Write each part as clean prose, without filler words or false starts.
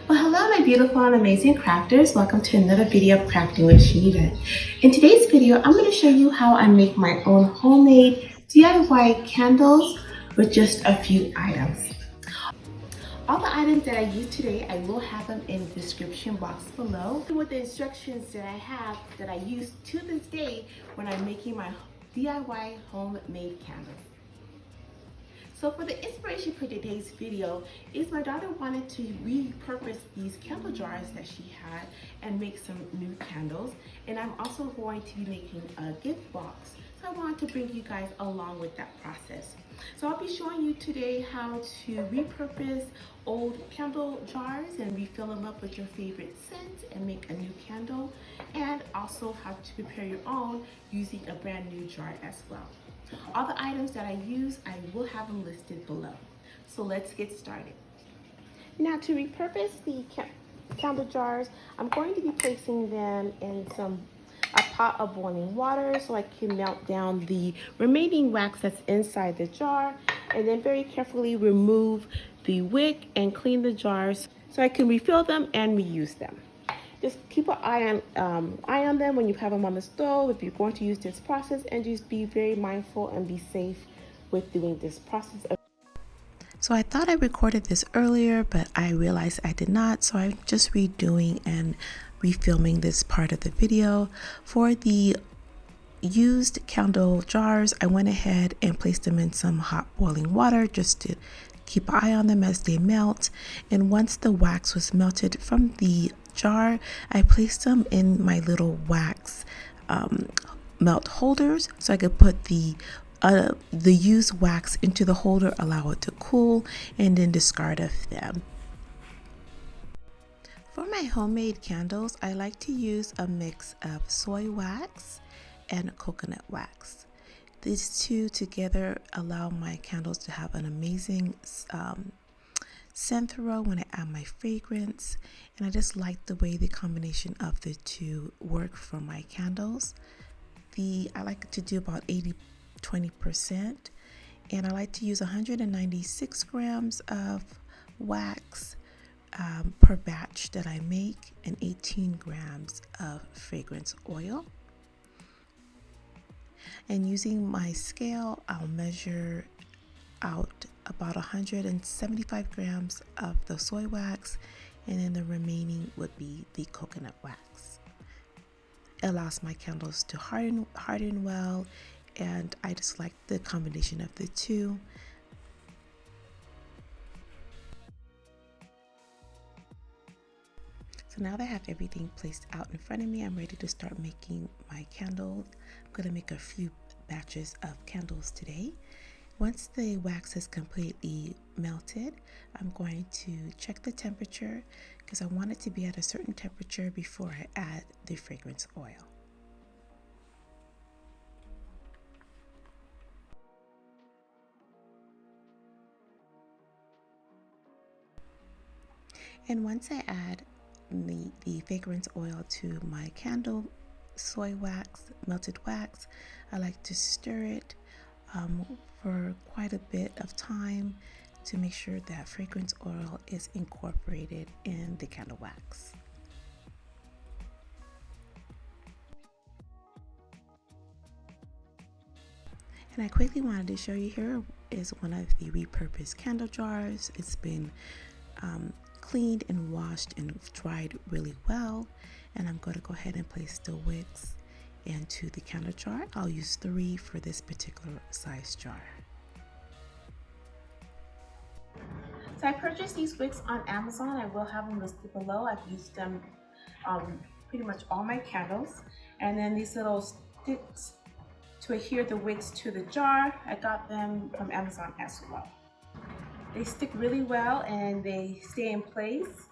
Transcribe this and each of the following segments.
Well, hello, my beautiful and amazing crafters. Welcome to another video of Crafting with Shaneda. In today's video, I'm going to show you how I make my own homemade DIY candles with just a few items. All the items that I use today, I will have them in the description box below with the instructions that I have that I use to this day when I'm making my DIY homemade candles. So for the inspiration for today's video is my daughter wanted to repurpose these candle jars that she had and make some new candles. And I'm also going to be making a gift box. So I wanted to bring you guys along with that process. So I'll be showing you today how to repurpose old candle jars and refill them up with your favorite scent and make a new candle, and also how to prepare your own using a brand new jar as well. All the items that I use, I will have them listed below. So let's get started. Now to repurpose the candle jars, I'm going to be placing them in a pot of boiling water so I can melt down the remaining wax that's inside the jar, and then very carefully remove the wick and clean the jars so I can refill them and reuse them. Just keep an eye on them when you have them on the stove if you're going to use this process, and just be very mindful and be safe with doing this process. So I thought I recorded this earlier, but I realized I did not. So I'm just redoing and refilming this part of the video. For the used candle jars, I went ahead and placed them in some hot boiling water just to keep an eye on them as they melt. And once the wax was melted from the jar, I placed them in my little wax melt holders so I could put the used wax into the holder, allow it to cool, and then discard of them. For my homemade candles, I like to use a mix of soy wax and coconut wax. These two together allow my candles to have an amazing scent throughout when I add my fragrance, and I just like the way the combination of the two work for my candles. I like to do about 80-20%, and I like to use 196 grams of wax per batch that I make, and 18 grams of fragrance oil. And using my scale, I'll measure out about 175 grams of the soy wax, and then the remaining would be the coconut wax. It allows my candles to harden well, and I just like the combination of the two. So now that I have everything placed out in front of me, I'm ready to start making my candles. I'm going to make a few batches of candles today. Once the wax is completely melted, I'm going to check the temperature because I want it to be at a certain temperature before I add the fragrance oil. And once I add the fragrance oil to my candle soy wax, melted wax, I like to stir it for quite a bit of time to make sure that fragrance oil is incorporated in the candle wax. And I quickly wanted to show you, here is one of the repurposed candle jars. It's been cleaned and washed and dried really well, and I'm going to go ahead and place the wicks into the candle jar. I'll use 3 for this particular size jar. So I purchased these wicks on Amazon. I will have them listed below. I've used them pretty much all my candles. And then these little sticks to adhere the wicks to the jar, I got them from Amazon as well. They stick really well and they stay in place.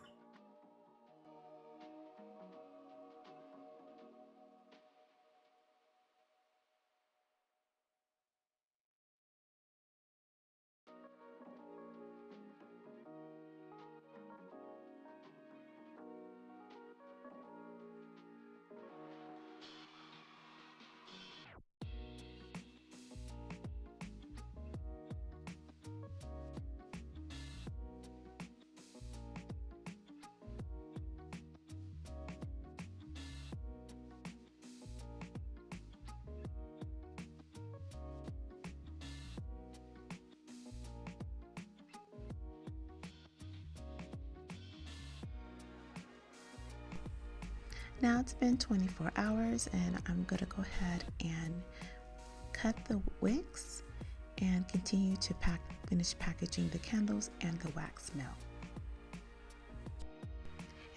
Now it's been 24 hours and I'm gonna go ahead and cut the wicks and continue to finish packaging the candles and the wax melt.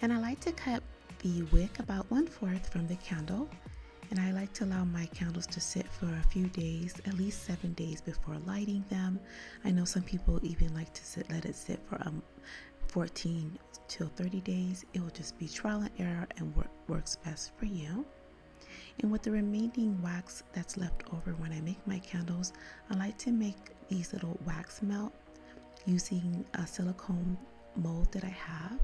And I like to cut the wick about 1/4 from the candle, and I like to allow my candles to sit for a few days, at least 7 days before lighting them. I know some people even like to let it sit for 14 till 30 days. It will just be trial and error and works best for you. And with the remaining wax that's left over when I make my candles, I like to make these little wax melt using a silicone mold that I have.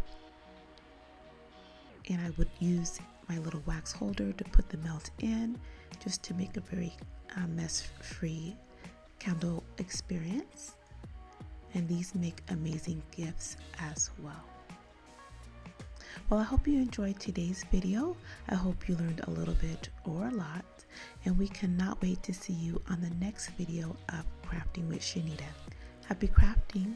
And I would use my little wax holder to put the melt in, just to make a very mess-free candle experience. And these make amazing gifts as well. Well, I hope you enjoyed today's video. I hope you learned a little bit or a lot, and we cannot wait to see you on the next video of Crafting with Shaneda. Happy crafting!